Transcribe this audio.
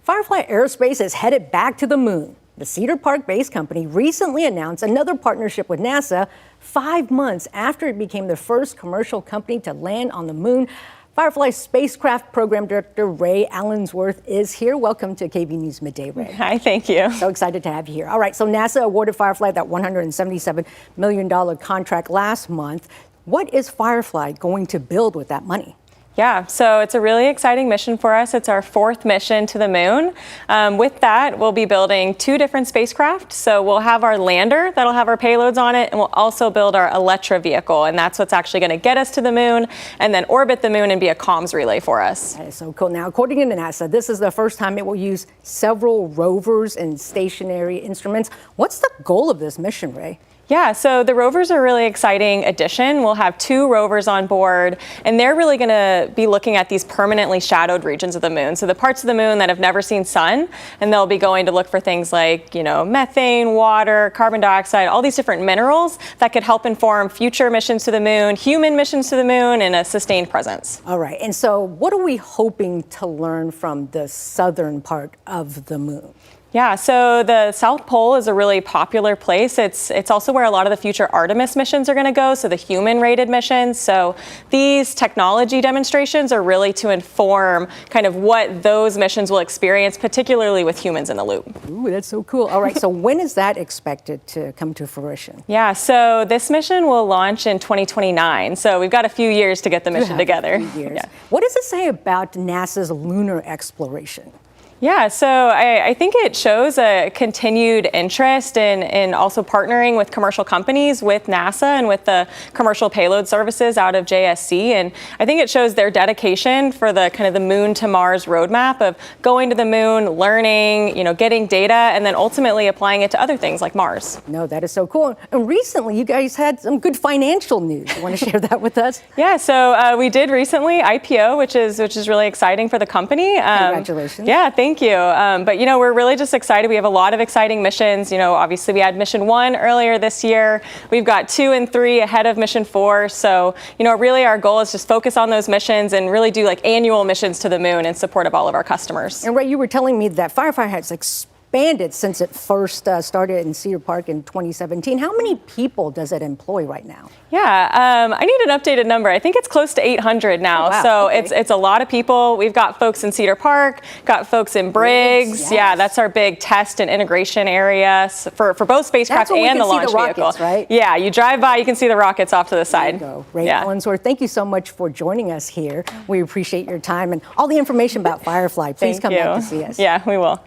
Firefly Aerospace is headed back to the moon. The Cedar Park-based company recently announced another partnership with NASA 5 months after it became the first commercial company to land on the moon. Firefly Spacecraft Program Director Ray Allensworth is here. Welcome to KVUE News Midday, Ray. Hi, thank you. So excited to have you here. All right, so NASA awarded Firefly that $177 million contract last month. What is Firefly going to build with that money? Yeah, so it's a really exciting mission for us. It's our 4th mission to the moon. With that, we'll be building 2 different spacecraft. So we'll have our lander that'll have our payloads on it, and we'll also build our Electra vehicle, and that's what's actually going to get us to the moon and then orbit the moon and be a comms relay for us. That is so cool. Now, according to NASA, this is the first time it will use several rovers and stationary instruments. What's the goal of this mission, Ray? Yeah, so the rovers are a really exciting addition. We'll have 2 rovers on board, and they're really going to be looking at these permanently shadowed regions of the moon. So the parts of the moon that have never seen sun, and they'll be going to look for things like, methane, water, carbon dioxide, all these different minerals that could help inform future missions to the moon, human missions to the moon, and a sustained presence. All right, and so what are we hoping to learn from the southern part of the moon? Yeah, so the South Pole is a really popular place. It's also where a lot of the future Artemis missions are going to go, so the human-rated missions. So these technology demonstrations are really to inform kind of what those missions will experience, particularly with humans in the loop. Ooh, that's so cool. All right, so when is that expected to come to fruition? Yeah, so this mission will launch in 2029. So we've got a few years to get the mission together. Yeah. What does it say about NASA's lunar exploration? Yeah, so I think it shows a continued interest in also partnering with commercial companies, with NASA and with the commercial payload services out of JSC. And I think it shows their dedication for the kind of the moon to Mars roadmap of going to the moon, learning, getting data, and then ultimately applying it to other things like Mars. No, that is so cool. And recently you guys had some good financial news. You want to share that with us? Yeah, so we did recently IPO, which is really exciting for the company. Congratulations. Yeah, thank you. But we're really just excited. We have a lot of exciting missions. Obviously we had mission 1 earlier this year. We've got 2 and 3 ahead of mission 4. So, really our goal is just focus on those missions and really do like annual missions to the moon in support of all of our customers. And Ray, you were telling me that Firefly has expanded since it first started in Cedar Park in 2017. How many people does it employ right now? Yeah, I need an updated number. I think it's close to 800 now. Oh, wow. So okay. it's a lot of people. We've got folks in Cedar Park, got folks in Briggs. Yes. Yeah, that's our big test and integration area for both spacecraft and the launch vehicle. Rockets, right? Yeah, you drive by, you can see the rockets off to the side. There you go. Ray Allensworth, thank you so much for joining us here. We appreciate your time and all the information about Firefly. Please come back to see us. Yeah, we will.